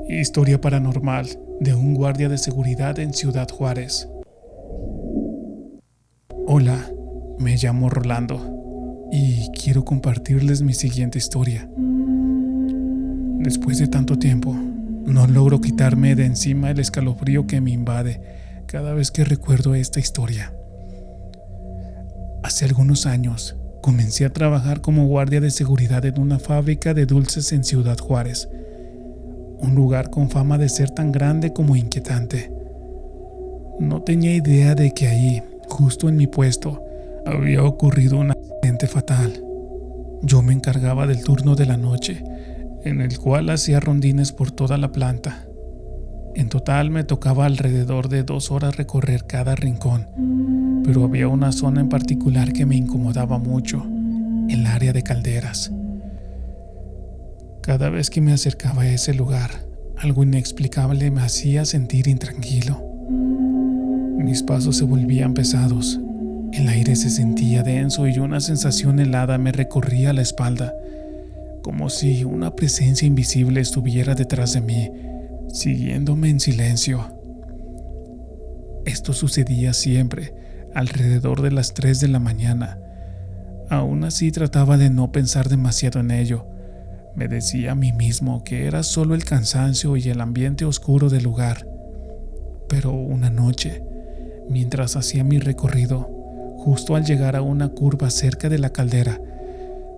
Historia paranormal de un guardia de seguridad en Ciudad Juárez. Hola, me llamo Rolando y quiero compartirles mi siguiente historia. Después de tanto tiempo, no logro quitarme de encima el escalofrío que me invade cada vez que recuerdo esta historia. Hace algunos años, comencé a trabajar como guardia de seguridad en una fábrica de dulces en Ciudad Juárez, un lugar con fama de ser tan grande como inquietante. No tenía idea de que ahí, justo en mi puesto, había ocurrido un accidente fatal. Yo me encargaba del turno de la noche, en el cual hacía rondines por toda la planta. En total me tocaba alrededor de 2 horas recorrer cada rincón, pero había una zona en particular que me incomodaba mucho, el área de calderas. Cada vez que me acercaba a ese lugar, algo inexplicable me hacía sentir intranquilo. Mis pasos se volvían pesados, el aire se sentía denso y una sensación helada me recorría la espalda, como si una presencia invisible estuviera detrás de mí, siguiéndome en silencio. Esto sucedía siempre, alrededor de las 3 de la mañana. Aún así trataba de no pensar demasiado en ello. Me decía a mí mismo que era solo el cansancio y el ambiente oscuro del lugar. Pero una noche, mientras hacía mi recorrido, justo al llegar a una curva cerca de la caldera,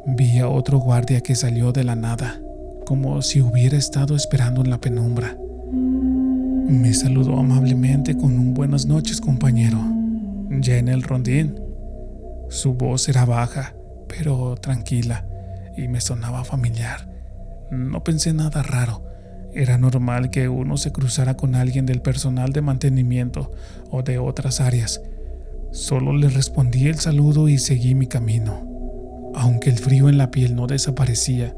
vi a otro guardia que salió de la nada, como si hubiera estado esperando en la penumbra. Me saludó amablemente con un buenas noches, compañero. Ya en el rondín. Su voz era baja, pero tranquila, y me sonaba familiar. No pensé nada raro. Era normal que uno se cruzara con alguien del personal de mantenimiento o de otras áreas. Solo le respondí el saludo y seguí mi camino, aunque el frío en la piel no desaparecía.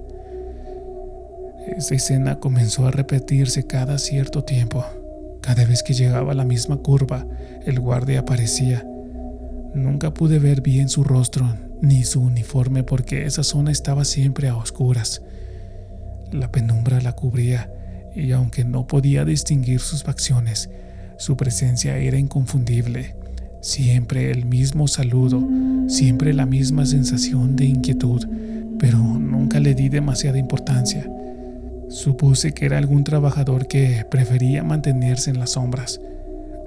Esa escena comenzó a repetirse cada cierto tiempo. Cada vez que llegaba a la misma curva, el guardia aparecía. Nunca pude ver bien su rostro ni su uniforme porque esa zona estaba siempre a oscuras. La penumbra la cubría y aunque no podía distinguir sus facciones, su presencia era inconfundible. Siempre el mismo saludo, siempre la misma sensación de inquietud, pero nunca le di demasiada importancia. Supuse que era algún trabajador que prefería mantenerse en las sombras,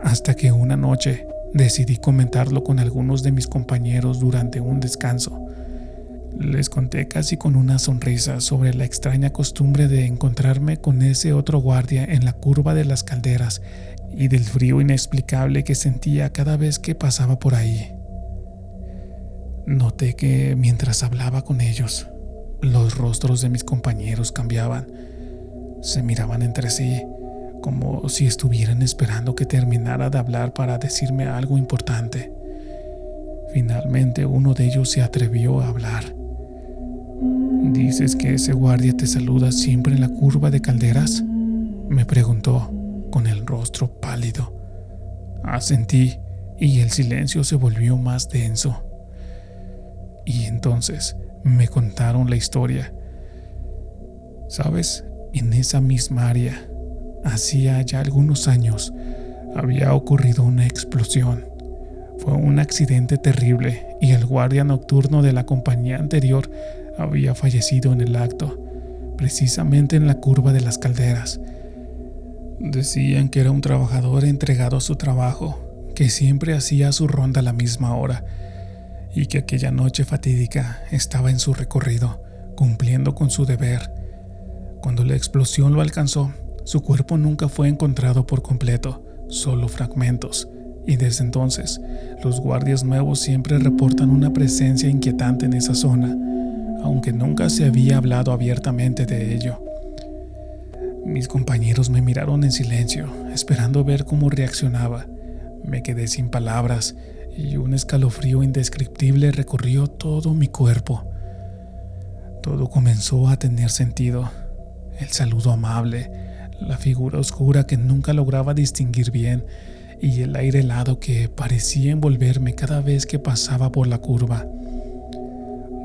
hasta que una noche decidí comentarlo con algunos de mis compañeros durante un descanso. Les conté casi con una sonrisa sobre la extraña costumbre de encontrarme con ese otro guardia en la curva de las calderas y del frío inexplicable que sentía cada vez que pasaba por ahí. Noté que mientras hablaba con ellos, los rostros de mis compañeros cambiaban. Se miraban entre sí, como si estuvieran esperando que terminara de hablar para decirme algo importante. Finalmente uno de ellos se atrevió a hablar. ¿Dices que ese guardia te saluda siempre en la curva de calderas?, me preguntó, con el rostro pálido. Asentí y el silencio se volvió más denso. Y entonces me contaron la historia. ¿Sabes? En esa misma área, hacía ya algunos años, había ocurrido una explosión. Fue un accidente terrible y el guardia nocturno de la compañía anterior había fallecido en el acto, precisamente en la curva de las calderas. Decían que era un trabajador entregado a su trabajo, que siempre hacía su ronda a la misma hora y que aquella noche fatídica estaba en su recorrido, cumpliendo con su deber. Cuando la explosión lo alcanzó, su cuerpo nunca fue encontrado por completo, solo fragmentos, y desde entonces los guardias nuevos siempre reportan una presencia inquietante en esa zona, aunque nunca se había hablado abiertamente de ello. Mis compañeros me miraron en silencio, esperando ver cómo reaccionaba. Me quedé sin palabras y un escalofrío indescriptible recorrió todo mi cuerpo. Todo comenzó a tener sentido. El saludo amable, la figura oscura que nunca lograba distinguir bien y el aire helado que parecía envolverme cada vez que pasaba por la curva.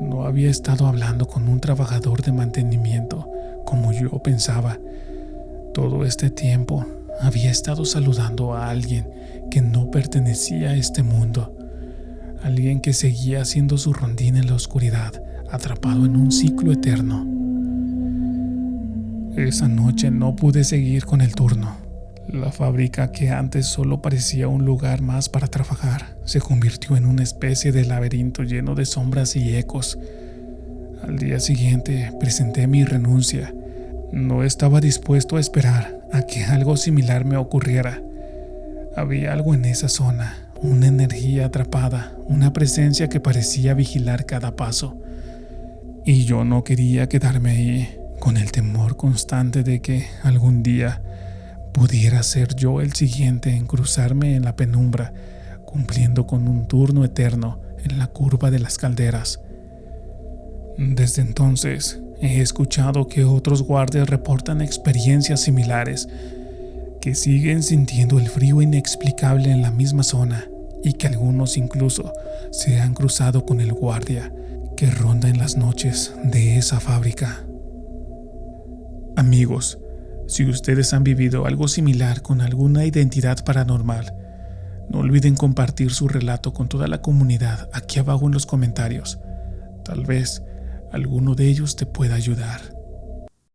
No había estado hablando con un trabajador de mantenimiento, como yo pensaba. Todo este tiempo había estado saludando a alguien que no pertenecía a este mundo, alguien que seguía haciendo su rondín en la oscuridad, atrapado en un ciclo eterno. Esa noche no pude seguir con el turno. La fábrica, que antes solo parecía un lugar más para trabajar, se convirtió en una especie de laberinto lleno de sombras y ecos. Al día siguiente presenté mi renuncia. No estaba dispuesto a esperar a que algo similar me ocurriera. Había algo en esa zona, una energía atrapada, una presencia que parecía vigilar cada paso. Y yo no quería quedarme ahí, con el temor constante de que algún día pudiera ser yo el siguiente en cruzarme en la penumbra, cumpliendo con un turno eterno en la curva de las calderas. Desde entonces, he escuchado que otros guardias reportan experiencias similares, que siguen sintiendo el frío inexplicable en la misma zona y que algunos incluso se han cruzado con el guardia que ronda en las noches de esa fábrica. Amigos, si ustedes han vivido algo similar con alguna identidad paranormal, no olviden compartir su relato con toda la comunidad aquí abajo en los comentarios. Tal vez alguno de ellos te pueda ayudar.